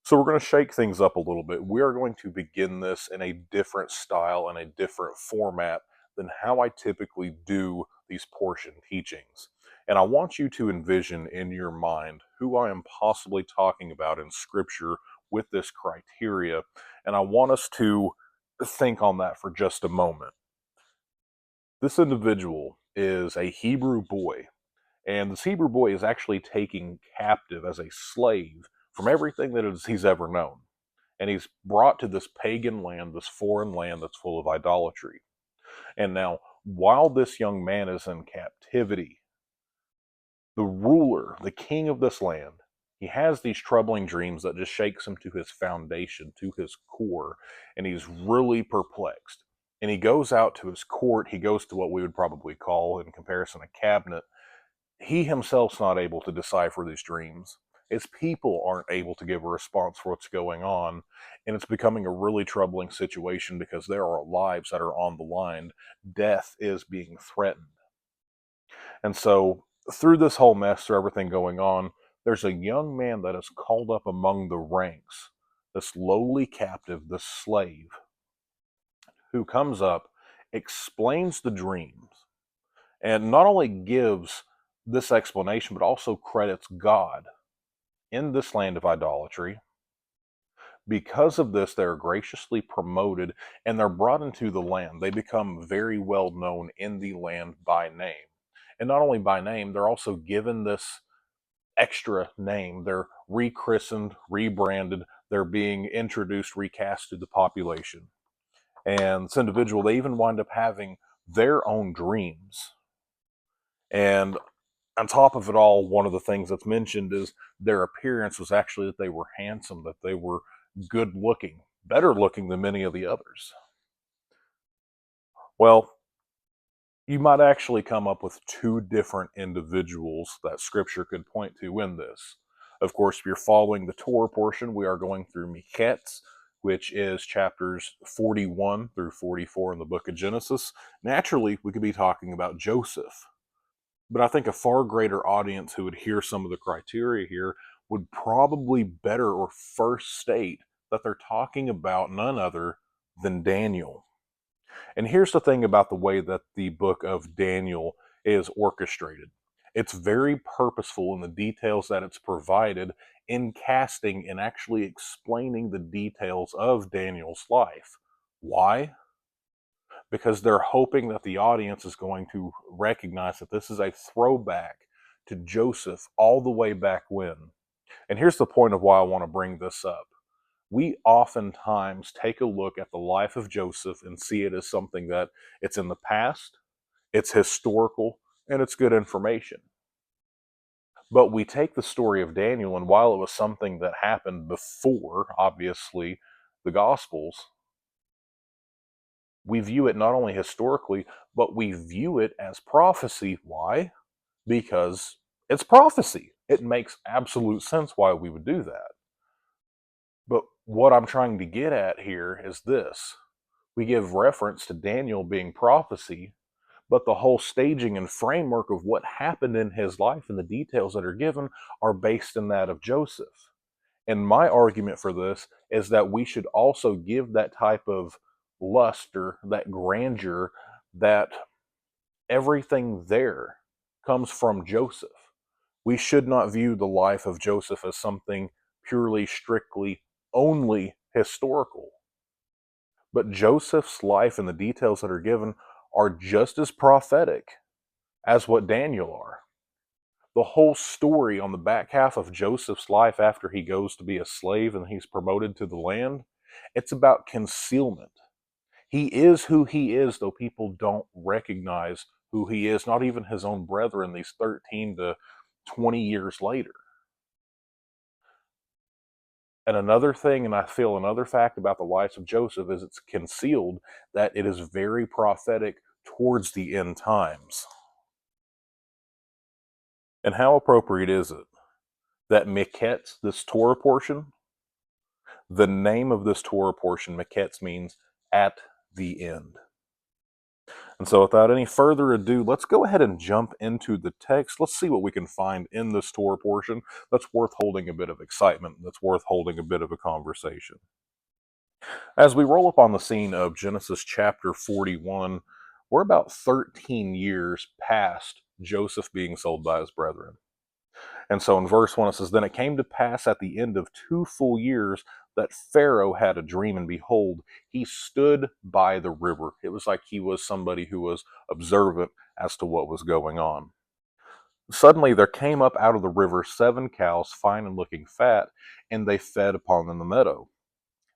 So we're going to shake things up a little bit. We are going to begin this in a different style and a different format than how I typically do these portion teachings. And I want you to envision in your mind who I am possibly talking about in Scripture with this criteria. And I want us to think on that for just a moment. This individual is a Hebrew boy, and this Hebrew boy is actually taken captive as a slave from everything that he's ever known. And he's brought to this pagan land, this foreign land that's full of idolatry. And now, while this young man is in captivity, the ruler, the king of this land, he has these troubling dreams that just shakes him to his foundation, to his core, and he's really perplexed. And he goes out to his court, he goes to what we would probably call, in comparison, a cabinet. He himself's not able to decipher these dreams. His people aren't able to give a response for what's going on, and it's becoming a really troubling situation because there are lives that are on the line. Death is being threatened. And so, through this whole mess, through everything going on, there's a young man that is called up among the ranks, this lowly captive, this slave, who comes up, explains the dreams, and not only gives this explanation, but also credits God in this land of idolatry. Because of this, they're graciously promoted and they're brought into the land. They become very well known in the land by name. And not only by name, they're also given this extra name. They're rechristened, rebranded, they're being introduced, recast to the population. And this individual, they even wind up having their own dreams. And on top of it all, one of the things that's mentioned is their appearance was actually that they were handsome, that they were good looking, better looking than many of the others. Well, you might actually come up with two different individuals that Scripture could point to in this. Of course, if you're following the Torah portion, we are going through Miketz, which is chapters 41 through 44 in the book of Genesis. Naturally, we could be talking about Joseph. But I think a far greater audience who would hear some of the criteria here would probably better or first state that they're talking about none other than Daniel. And here's the thing about the way that the book of Daniel is orchestrated. It's very purposeful in the details that it's provided in casting and actually explaining the details of Daniel's life. Why? Because they're hoping that the audience is going to recognize that this is a throwback to Joseph all the way back when. And here's the point of why I want to bring this up. We oftentimes take a look at the life of Joseph and see it as something that it's in the past, it's historical, and it's good information. But we take the story of Daniel, and while it was something that happened before, obviously, the Gospels, we view it not only historically, but we view it as prophecy. Why? Because it's prophecy. It makes absolute sense why we would do that. But what I'm trying to get at here is this. We give reference to Daniel being prophecy, but the whole staging and framework of what happened in his life and the details that are given are based in that of Joseph. And my argument for this is that we should also give that type of luster, that grandeur, that everything there comes from Joseph. We should not view the life of Joseph as something purely, strictly, only historical. But Joseph's life and the details that are given are just as prophetic as what Daniel are. The whole story on the back half of Joseph's life after he goes to be a slave and he's promoted to the land, it's about concealment. He is who he is, though people don't recognize who he is, not even his own brethren, these 13 to 20 years later. And another thing, and I feel another fact about the life of Joseph is it's concealed, that it is very prophetic towards the end times. And how appropriate is it that Miketz, this Torah portion, the name of this Torah portion, Miketz, means at the end. And so without any further ado, let's go ahead and jump into the text. Let's see what we can find in this Torah portion that's worth holding a bit of excitement, that's worth holding a bit of a conversation. As we roll up on the scene of Genesis chapter 41, we're about 13 years past Joseph being sold by his brethren. And so in verse 1 it says, "Then it came to pass at the end of 2 full years that Pharaoh had a dream, and behold, he stood by the river." It was like he was somebody who was observant as to what was going on. "Suddenly there came up out of the river 7 cows, fine and looking fat, and they fed upon in the meadow.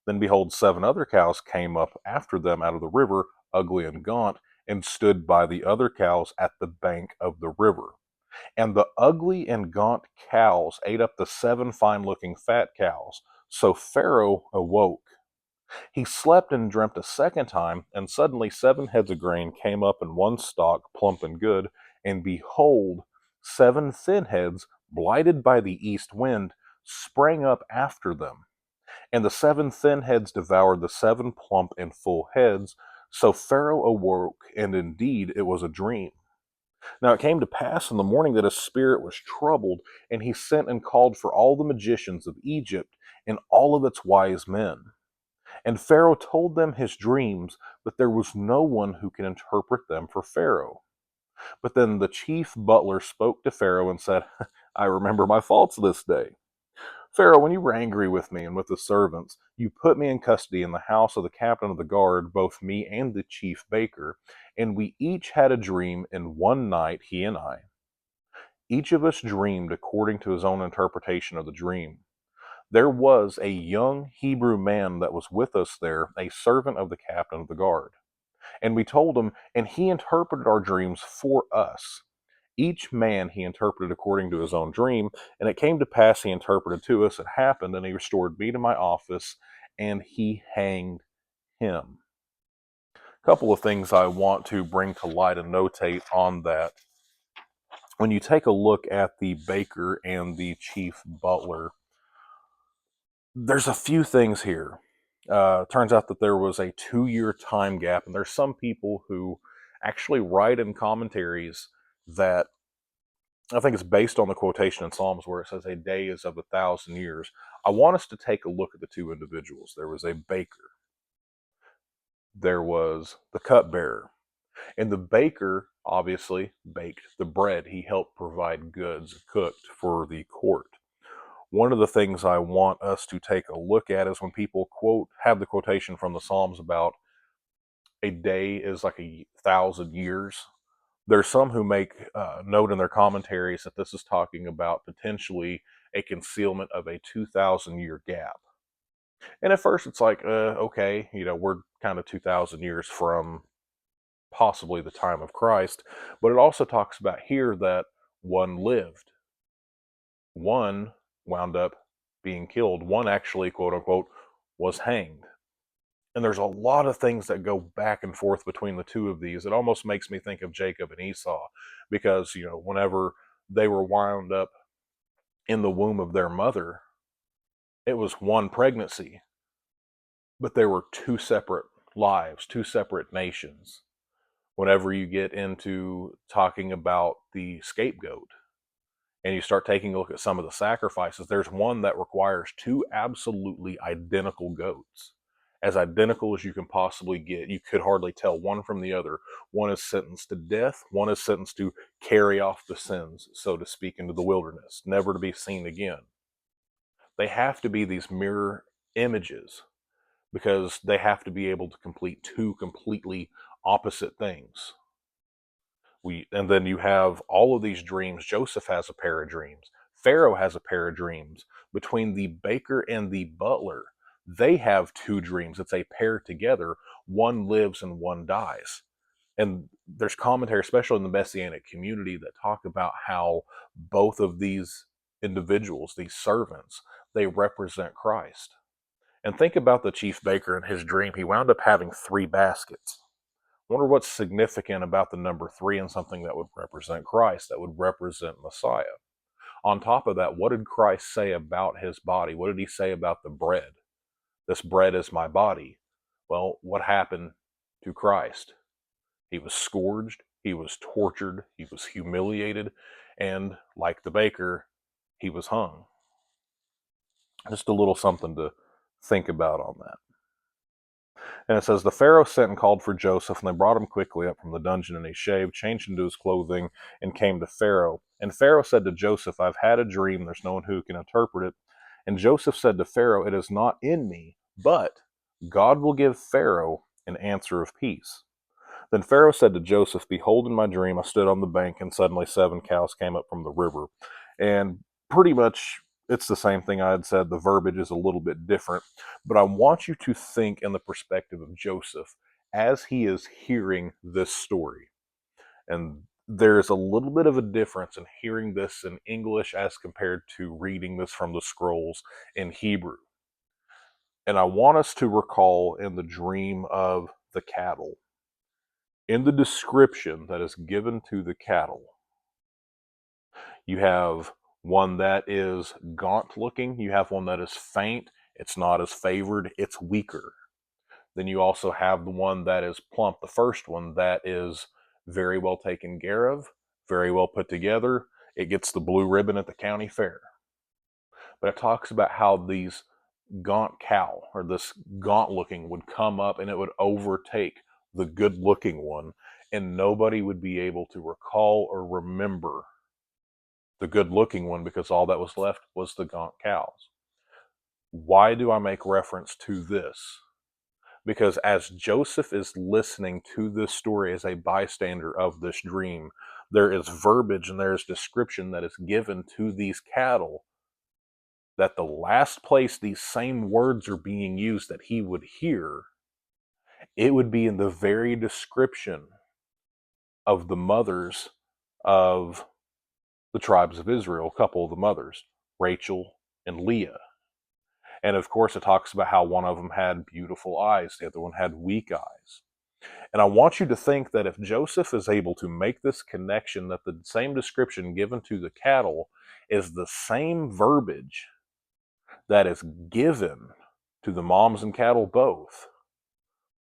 Then behold, 7 other cows came up after them out of the river, ugly and gaunt, and stood by the other cows at the bank of the river. And the ugly and gaunt cows ate up the 7 fine-looking fat cows. So Pharaoh awoke. He slept and dreamt a second time, and suddenly 7 heads of grain came up in one stalk, plump and good. And behold, 7 thin heads, blighted by the east wind, sprang up after them. And the 7 thin heads devoured the 7 plump and full heads. So Pharaoh awoke, and indeed it was a dream. Now it came to pass in the morning that his spirit was troubled, and he sent and called for all the magicians of Egypt and all of its wise men. And Pharaoh told them his dreams, but there was no one who can interpret them for Pharaoh. But then the chief butler spoke to Pharaoh and said, I remember my faults this day. Pharaoh, when you were angry with me and with the servants, you put me in custody in the house of the captain of the guard, both me and the chief baker, and we each had a dream in one night, he and I. Each of us dreamed according to his own interpretation of the dream. There was a young Hebrew man that was with us there, a servant of the captain of the guard. And we told him, and he interpreted our dreams for us. Each man he interpreted according to his own dream, and it came to pass he interpreted to us, it happened, and he restored me to my office, and he hanged him. A couple of things I want to bring to light and notate on that. When you take a look at the baker and the chief butler, there's a few things here. Turns out that there was a 2-year time gap, and there's some people who actually write in commentaries that I think it's based on the quotation in Psalms where it says a day is of 1,000 years. I want us to take a look at the two individuals. There was a baker. There was the cupbearer. And the baker obviously baked the bread. He helped provide goods cooked for the court. One of the things I want us to take a look at is when people have the quotation from the Psalms about a day is like 1,000 years. There's some who make note in their commentaries that this is talking about potentially a concealment of a 2,000-year gap. And at first it's like, okay, we're kind of 2,000 years from possibly the time of Christ. But it also talks about here that one lived. One wound up being killed. One actually, quote unquote, was hanged. And there's a lot of things that go back and forth between the two of these. It almost makes me think of Jacob and Esau because, whenever they were wound up in the womb of their mother, it was one pregnancy, but there were two separate lives, two separate nations. Whenever you get into talking about the scapegoat and you start taking a look at some of the sacrifices, there's one that requires two absolutely identical goats. As identical as you can possibly get. You could hardly tell one from the other. One is sentenced to death. One is sentenced to carry off the sins, so to speak, into the wilderness, never to be seen again. They have to be these mirror images because they have to be able to complete two completely opposite things. And then you have all of these dreams. Joseph has a pair of dreams. Pharaoh has a pair of dreams. Between the baker and the butler, they have two dreams. It's a pair together. One lives and one dies. And there's commentary, especially in the Messianic community, that talk about how both of these individuals, these servants, they represent Christ. And think about the chief baker and his dream. He wound up having 3 baskets. Wonder what's significant about the number 3 and something that would represent Christ, that would represent Messiah. On top of that, what did Christ say about his body? What did he say about the bread? This bread is my body. Well, what happened to Christ? He was scourged, he was tortured, he was humiliated, and like the baker, he was hung. Just a little something to think about on that. And it says, the Pharaoh sent and called for Joseph, and they brought him quickly up from the dungeon, and he shaved, changed into his clothing, and came to Pharaoh. And Pharaoh said to Joseph, I've had a dream, there's no one who can interpret it. And Joseph said to Pharaoh, it is not in me, but God will give Pharaoh an answer of peace. Then Pharaoh said to Joseph, behold, in my dream I stood on the bank, and suddenly 7 cows came up from the river. And pretty much it's the same thing I had said. The verbiage is a little bit different. But I want you to think in the perspective of Joseph as he is hearing this story. And there's a little bit of a difference in hearing this in English as compared to reading this from the scrolls in Hebrew. And I want us to recall in the dream of the cattle, in the description that is given to the cattle, you have one that is gaunt looking, you have one that is faint, it's not as favored, it's weaker. Then you also have the one that is plump, the first one that is very well taken care of, very well put together. It gets the blue ribbon at the county fair. But it talks about how these gaunt cow, or this gaunt looking, would come up and it would overtake the good looking one, and nobody would be able to recall or remember the good looking one because all that was left was the gaunt cows. Why do I make reference to this? Because as Joseph is listening to this story as a bystander of this dream, there is verbiage and there is description that is given to these cattle, that the last place these same words are being used that he would hear, it would be in the very description of the mothers of the tribes of Israel, a couple of the mothers, Rachel and Leah. And of course, it talks about how one of them had beautiful eyes, the other one had weak eyes. And I want you to think that if Joseph is able to make this connection, that the same description given to the cattle is the same verbiage that is given to the moms and cattle both.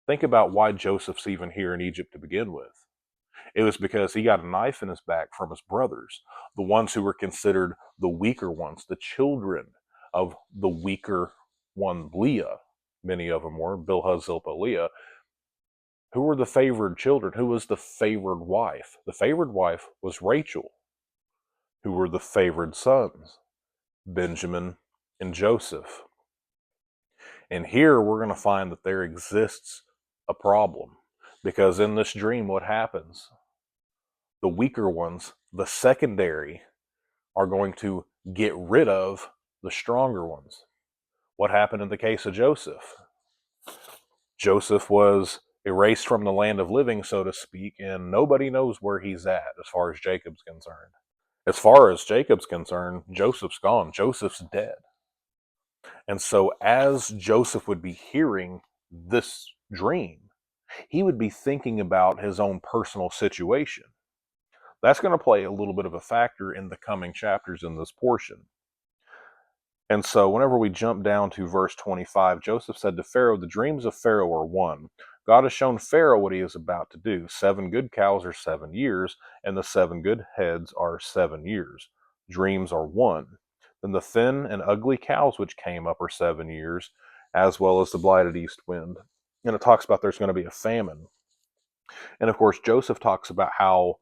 Think about why Joseph's even here in Egypt to begin with. It was because he got a knife in his back from his brothers, the ones who were considered the weaker ones, the children of the weaker one, Leah. Many of them were, Bilhah, Zilpah, Leah. Who were the favored children? Who was the favored wife? The favored wife was Rachel. Who were the favored sons? Benjamin and Joseph. And here we're going to find that there exists a problem. Because in this dream, what happens? The weaker ones, the secondary, are going to get rid of the stronger ones. What happened in the case of Joseph? Joseph was erased from the land of living, so to speak, and nobody knows where he's at as far as Jacob's concerned. As far as Jacob's concerned, Joseph's gone. Joseph's dead. And so as Joseph would be hearing this dream, he would be thinking about his own personal situation. That's going to play a little bit of a factor in the coming chapters in this portion. And so whenever we jump down to verse 25, Joseph said to Pharaoh, the dreams of Pharaoh are one. God has shown Pharaoh what he is about to do. 7 good cows are 7 years, and the 7 good heads are 7 years. Dreams are one. Then the thin and ugly cows which came up are 7 years, as well as the blighted east wind. And it talks about there's going to be a famine. And of course, Joseph talks about how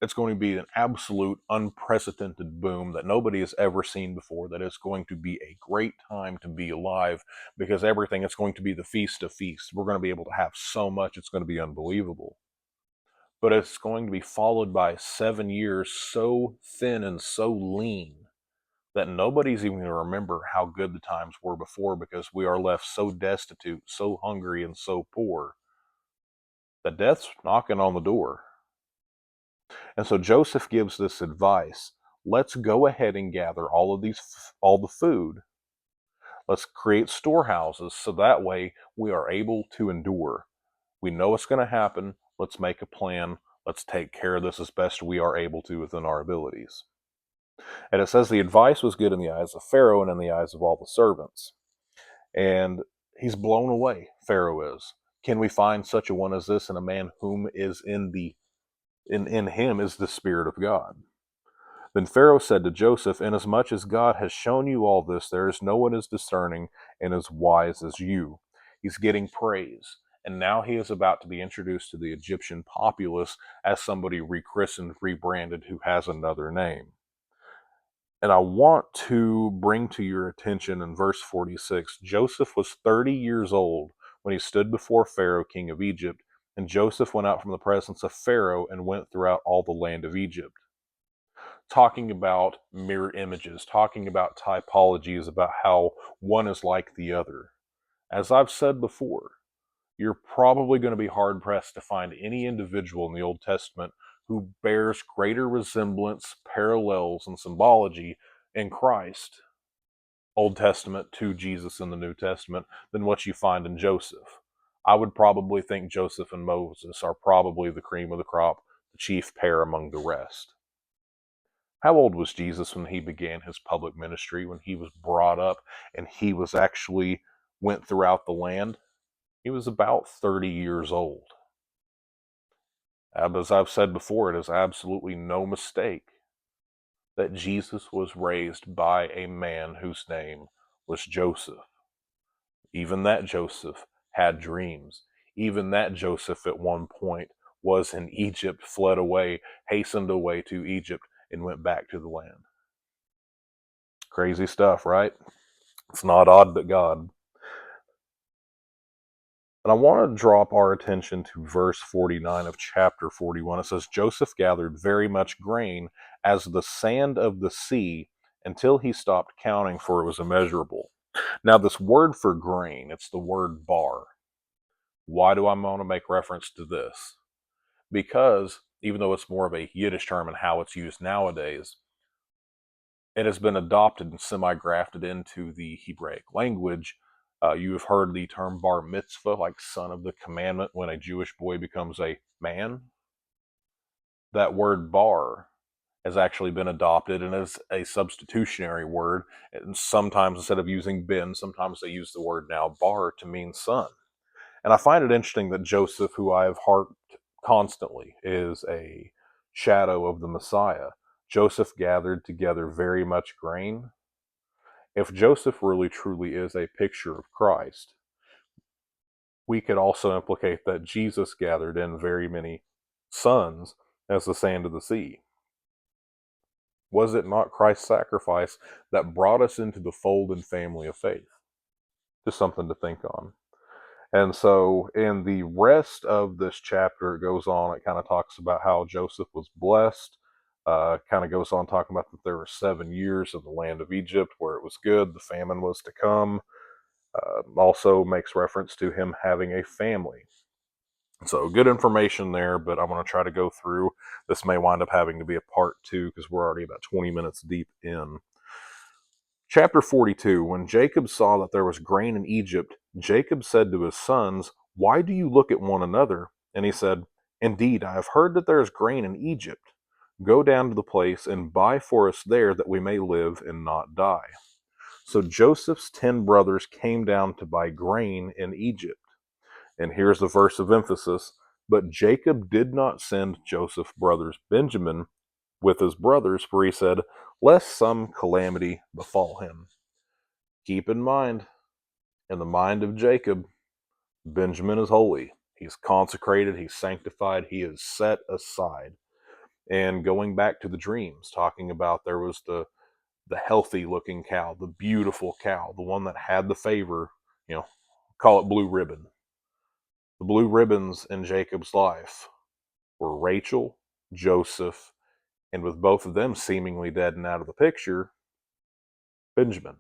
it's going to be an absolute unprecedented boom that nobody has ever seen before, that it's going to be a great time to be alive because everything is going to be the feast of feasts. We're going to be able to have so much, it's going to be unbelievable. But it's going to be followed by 7 years so thin and so lean that nobody's even going to remember how good the times were before because we are left so destitute, so hungry, and so poor that death's knocking on the door. And so Joseph gives this advice. Let's go ahead and gather all the food. Let's create storehouses so that way we are able to endure. We know what's going to happen. Let's make a plan. Let's take care of this as best we are able to within our abilities. And it says the advice was good in the eyes of Pharaoh and in the eyes of all the servants. And he's blown away, Pharaoh is. Can we find such a one as this in a man whom is in him is the Spirit of God? Then Pharaoh said to Joseph, inasmuch as God has shown you all this, there is no one as discerning and as wise as you. He's getting praise. And now he is about to be introduced to the Egyptian populace as somebody rechristened, rebranded, who has another name. And I want to bring to your attention in verse 46, Joseph was 30 years old when he stood before Pharaoh, king of Egypt, and Joseph went out from the presence of Pharaoh and went throughout all the land of Egypt. Talking about mirror images, talking about typologies, about how one is like the other. As I've said before, you're probably going to be hard-pressed to find any individual in the Old Testament who bears greater resemblance, parallels, and symbology in Christ, Old Testament, to Jesus in the New Testament, than what you find in Joseph. I would probably think Joseph and Moses are probably the cream of the crop, the chief pair among the rest. How old was Jesus when he began his public ministry, when he was brought up and he was actually went throughout the land? He was about 30 years old. As I've said before, it is absolutely no mistake that Jesus was raised by a man whose name was Joseph. Even that Joseph had dreams. Even that Joseph at one point was in Egypt, fled away, hastened away to Egypt, and went back to the land. Crazy stuff, right? It's not odd but God. And I want to drop our attention to verse 49 of chapter 41. It says, Joseph gathered very much grain as the sand of the sea until he stopped counting, for it was immeasurable. Now, this word for grain, it's the word bar. Why do I want to make reference to this? Because even though it's more of a Yiddish term and how it's used nowadays, it has been adopted and semi-grafted into the Hebraic language. You have heard the term bar mitzvah, like son of the commandment, when a Jewish boy becomes a man. That word bar has actually been adopted and is a substitutionary word. And sometimes instead of using ben, sometimes they use the word now bar to mean son. And I find it interesting that Joseph, who I have harped constantly, is a shadow of the Messiah. Joseph gathered together very much grain. If Joseph really truly is a picture of Christ, we could also implicate that Jesus gathered in very many sons as the sand of the sea. Was it not Christ's sacrifice that brought us into the fold and family of faith? Just something to think on. And so in the rest of this chapter, it goes on, it kind of talks about how Joseph was blessed. Kind of goes on talking about that there were 7 years in the land of Egypt where it was good, the famine was to come. Also makes reference to him having a family. So good information there, but I'm going to try to go through. This may wind up having to be a part 2 because we're already about 20 minutes deep in. Chapter 42, when Jacob saw that there was grain in Egypt, Jacob said to his sons, why do you look at one another? And he said, indeed, I have heard that there is grain in Egypt. Go down to the place and buy for us there that we may live and not die. So Joseph's 10 brothers came down to buy grain in Egypt. And here's the verse of emphasis. But Jacob did not send Joseph's brothers Benjamin with his brothers, for he said, lest some calamity befall him. Keep in mind, in the mind of Jacob, Benjamin is holy. He's consecrated, he's sanctified, he is set aside. And going back to the dreams, talking about there was the healthy looking cow, the beautiful cow, the one that had the favor, call it blue ribbon. The blue ribbons in Jacob's life were Rachel, Joseph, and with both of them seemingly dead and out of the picture, Benjamin.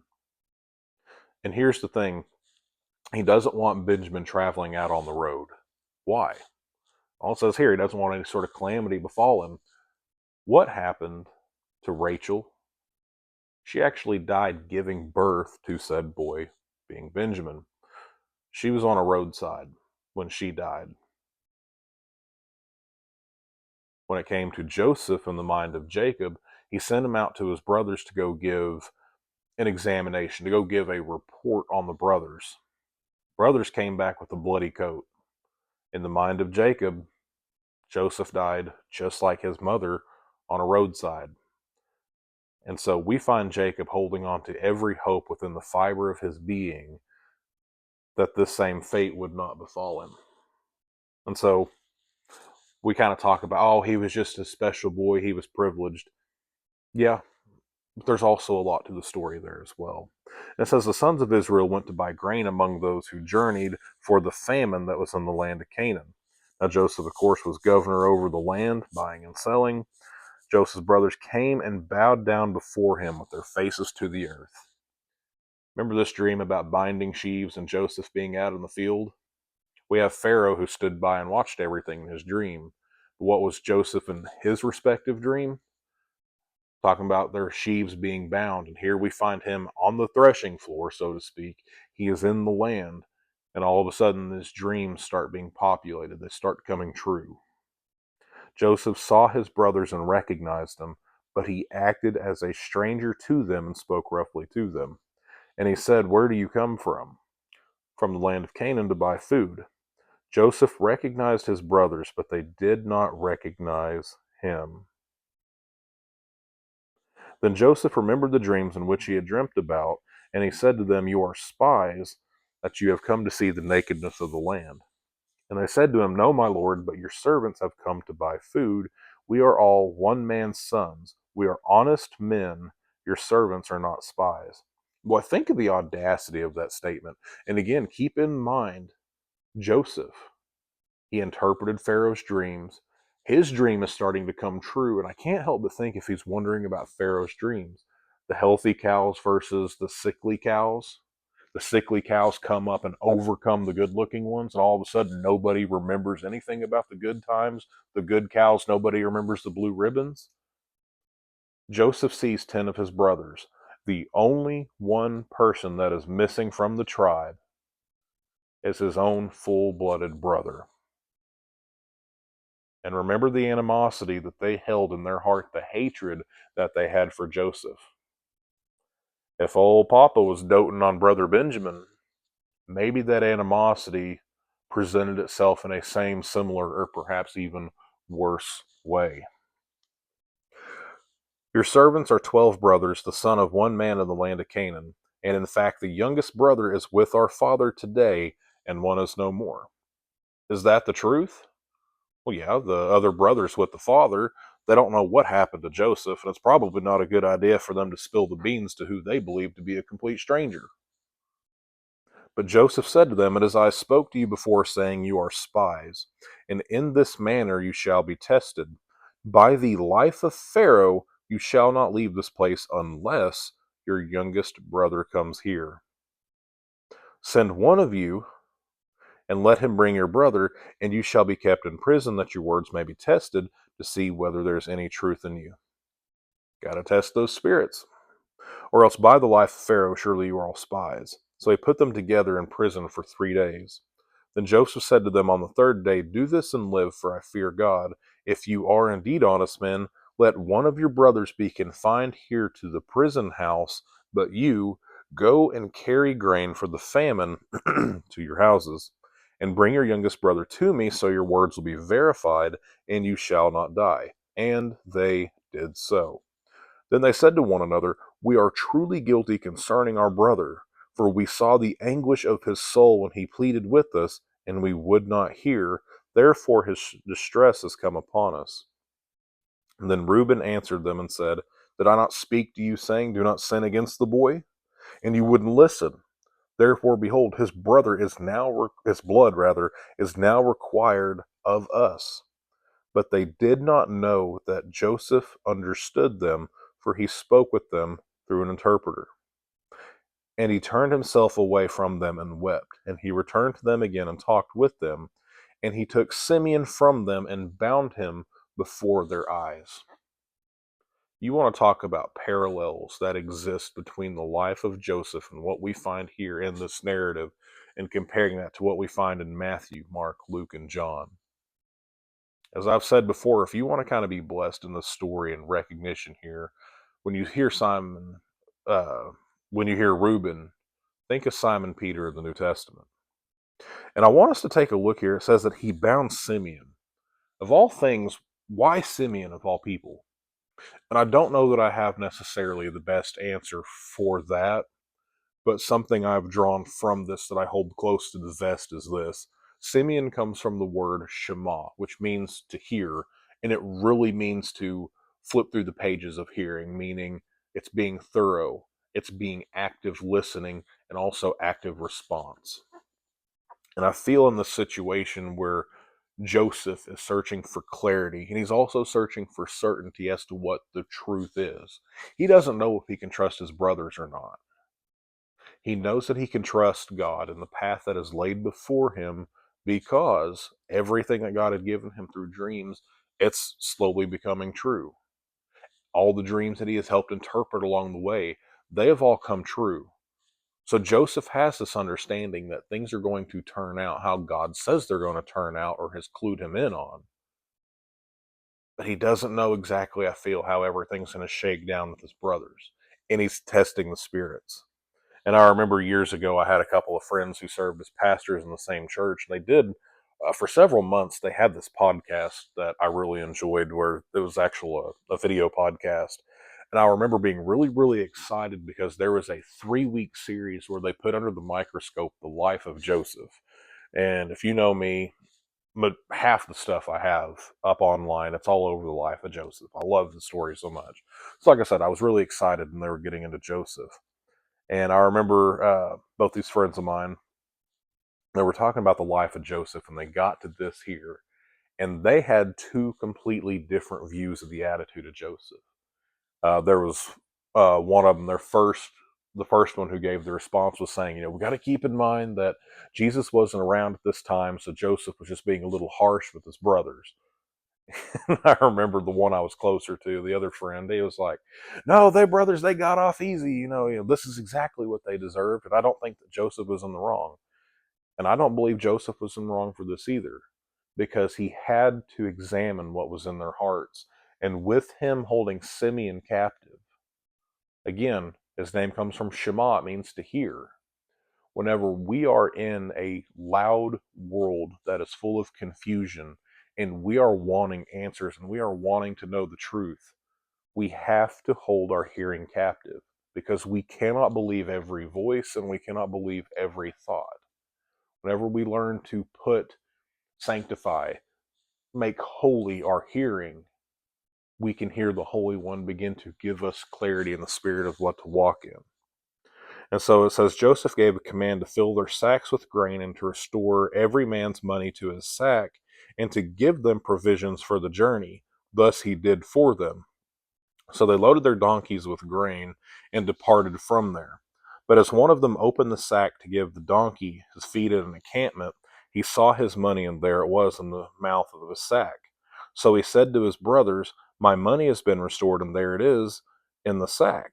And here's the thing, he doesn't want Benjamin traveling out on the road. Why? All it says here, he doesn't want any sort of calamity befall him. What happened to Rachel? She actually died giving birth to said boy, being Benjamin. She was on a roadside when she died. When it came to Joseph in the mind of Jacob, he sent him out to his brothers to go give an examination, to go give a report on the brothers. Brothers came back with a bloody coat. In the mind of Jacob, Joseph died just like his mother on a roadside. And so we find Jacob holding on to every hope within the fiber of his being that this same fate would not befall him. And so we kind of talk about, oh, he was just a special boy, he was privileged. Yeah, but there's also a lot to the story there as well. And it says, the sons of Israel went to buy grain among those who journeyed for the famine that was in the land of Canaan. Now Joseph, of course, was governor over the land, buying and selling. Joseph's brothers came and bowed down before him with their faces to the earth. Remember this dream about binding sheaves and Joseph being out in the field? We have Pharaoh who stood by and watched everything in his dream. What was Joseph in his respective dream? Talking about their sheaves being bound. And here we find him on the threshing floor, so to speak. He is in the land. And all of a sudden, his dreams start being populated. They start coming true. Joseph saw his brothers and recognized them, but he acted as a stranger to them and spoke roughly to them. And he said, "Where do you come from?" "From the land of Canaan to buy food." Joseph recognized his brothers, but they did not recognize him. Then Joseph remembered the dreams in which he had dreamt about, and he said to them, "You are spies, that you have come to see the nakedness of the land." And they said to him, "No, my lord, but your servants have come to buy food. We are all one man's sons. We are honest men. Your servants are not spies." Well, think of the audacity of that statement. And again, keep in mind Joseph. He interpreted Pharaoh's dreams. His dream is starting to come true, and I can't help but think if he's wondering about Pharaoh's dreams. The healthy cows versus the sickly cows. The sickly cows come up and overcome the good looking ones, and all of a sudden nobody remembers anything about the good times. The good cows, nobody remembers the blue ribbons. Joseph sees 10 of his brothers. The only one person that is missing from the tribe is his own full blooded brother. And remember the animosity that they held in their heart, the hatred that they had for Joseph. If old Papa was doting on Brother Benjamin, maybe that animosity presented itself in a same, similar, or perhaps even worse way. Your servants are 12 brothers, the son of one man in the land of Canaan. And in fact, the youngest brother is with our father today, and one is no more. Is that the truth? Well, yeah, the other brothers with the father, they don't know what happened to Joseph, and it's probably not a good idea for them to spill the beans to who they believe to be a complete stranger. But Joseph said to them, "It is I spoke to you before, saying, You are spies, and in this manner you shall be tested. By the life of Pharaoh, you shall not leave this place unless your youngest brother comes here. Send one of you, and let him bring your brother, and you shall be kept in prison, that your words may be tested, to see whether there's any truth in you." Got to test those spirits. "Or else by the life of Pharaoh, surely you are all spies." So he put them together in prison for 3 days. Then Joseph said to them on the third day, "Do this and live, for I fear God. If you are indeed honest men, let one of your brothers be confined here to the prison house, but you go and carry grain for the famine to your houses, and bring your youngest brother to me, so your words will be verified, and you shall not die." And they did so. Then they said to one another, "We are truly guilty concerning our brother, for we saw the anguish of his soul when he pleaded with us, and we would not hear. Therefore his distress has come upon us." And then Reuben answered them and said, "Did I not speak to you, saying, 'Do not sin against the boy'? And you wouldn't listen. Therefore, behold, his brother is now, his blood rather, is now required of us." But they did not know that Joseph understood them, for he spoke with them through an interpreter. And he turned himself away from them and wept. And he returned to them again and talked with them. And he took Simeon from them and bound him before their eyes. You want to talk about parallels that exist between the life of Joseph and what we find here in this narrative, and comparing that to what we find in Matthew, Mark, Luke, and John. As I've said before, if you want to kind of be blessed in the story and recognition here, when you hear Simon, uh, when you hear Reuben, think of Simon Peter of the New Testament. And I want us to take a look here. It says that he bound Simeon. Of all things, why Simeon of all people? And I don't know that I have necessarily the best answer for that, but something I've drawn from this that I hold close to the vest is this. Simeon comes from the word Shema, which means to hear, and it really means to flip through the pages of hearing, meaning it's being thorough, it's being active listening, and also active response. And I feel in the situation where Joseph is searching for clarity, and he's also searching for certainty as to what the truth is. He doesn't know if he can trust his brothers or not. He knows that he can trust God and the path that is laid before him because everything that God had given him through dreams, it's slowly becoming true. All the dreams that he has helped interpret along the way, they have all come true. So Joseph has this understanding that things are going to turn out how God says they're going to turn out or has clued him in on. But he doesn't know exactly, I feel, how everything's going to shake down with his brothers. And he's testing the spirits. And I remember years ago, I had a couple of friends who served as pastors in the same church. And they did, for several months, they had this podcast that I really enjoyed where it was actual a video podcast. And I remember being really, really excited because there was a 3-week series where they put under the microscope the life of Joseph. And if you know me, half the stuff I have up online, it's all over the life of Joseph. I love the story so much. So, like I said, I was really excited when they were getting into Joseph. And I remember both these friends of mine, they were talking about the life of Joseph, and they got to this here. And they had two completely different views of the attitude of Joseph. There was one of them, the first one who gave the response was saying, we got to keep in mind that Jesus wasn't around at this time, so Joseph was just being a little harsh with his brothers. I remember the one I was closer to, the other friend, he was like, no, they brothers, they got off easy. This is exactly what they deserved. And I don't think that Joseph was in the wrong. And I don't believe Joseph was in the wrong for this either, because he had to examine what was in their hearts. And with him holding Simeon captive, again, his name comes from Shema, it means to hear. Whenever we are in a loud world that is full of confusion and we are wanting answers and we are wanting to know the truth, we have to hold our hearing captive because we cannot believe every voice and we cannot believe every thought. Whenever we learn to sanctify, make holy our hearing, we can hear the Holy One begin to give us clarity in the spirit of what to walk in. And so it says, Joseph gave a command to fill their sacks with grain and to restore every man's money to his sack and to give them provisions for the journey. Thus he did for them. So they loaded their donkeys with grain and departed from there. But as one of them opened the sack to give the donkey his feed at an encampment, he saw his money, and there it was in the mouth of his sack. So he said to his brothers, my money has been restored, and there it is in the sack.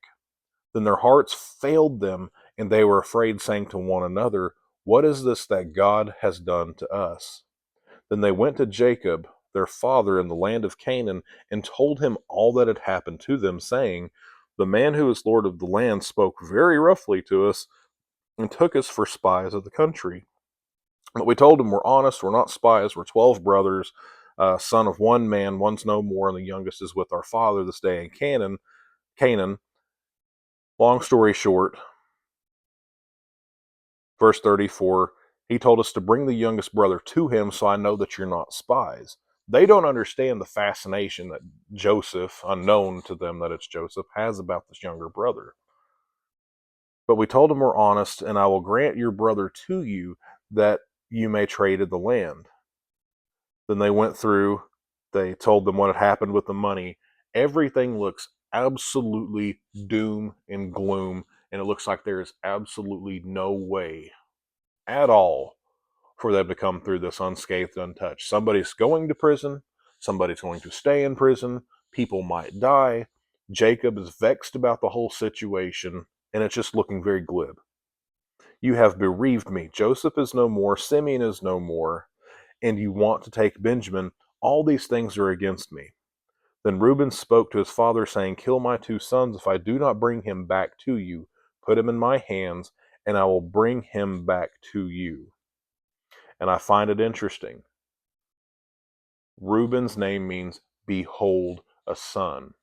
Then their hearts failed them, and they were afraid, saying to one another, what is this that God has done to us? Then they went to Jacob, their father, in the land of Canaan, and told him all that had happened to them, saying, the man who is lord of the land spoke very roughly to us and took us for spies of the country. But we told him, we're honest, we're not spies, we're 12 brothers, son of one man, one's no more, and the youngest is with our father this day in Canaan. Long story short, verse 34, he told us to bring the youngest brother to him, so I know that you're not spies. They don't understand the fascination that Joseph, unknown to them that it's Joseph, has about this younger brother. But we told him we're honest, and I will grant your brother to you that you may trade in the land. Then they went through, they told them what had happened with the money. Everything looks absolutely doom and gloom, and it looks like there is absolutely no way at all for them to come through this unscathed, untouched. Somebody's going to prison. Somebody's going to stay in prison. People might die. Jacob is vexed about the whole situation, and it's just looking very glib. You have bereaved me. Joseph is no more. Simeon is no more. And you want to take Benjamin. All these things are against me. Then Reuben spoke to his father, saying, kill my 2 sons if I do not bring him back to you. Put him in my hands, and I will bring him back to you. And I find it interesting. Reuben's name means behold a son.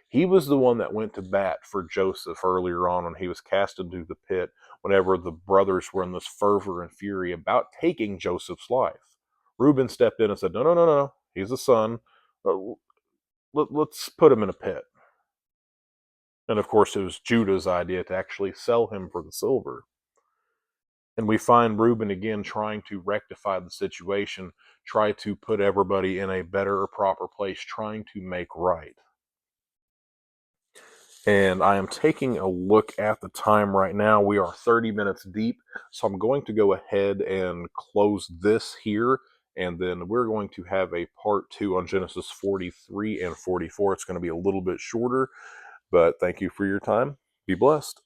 He was the one that went to bat for Joseph earlier on when he was cast into the pit, whenever the brothers were in this fervor and fury about taking Joseph's life. Reuben stepped in and said, no, no, no, no, he's a son. Let's put him in a pit. And of course, it was Judah's idea to actually sell him for the silver. And we find Reuben again trying to rectify the situation, try to put everybody in a better or proper place, trying to make right. And I am taking a look at the time right now. We are 30 minutes deep, so I'm going to go ahead and close this here, and then we're going to have a part 2 on Genesis 43 and 44. It's going to be a little bit shorter, but thank you for your time. Be blessed.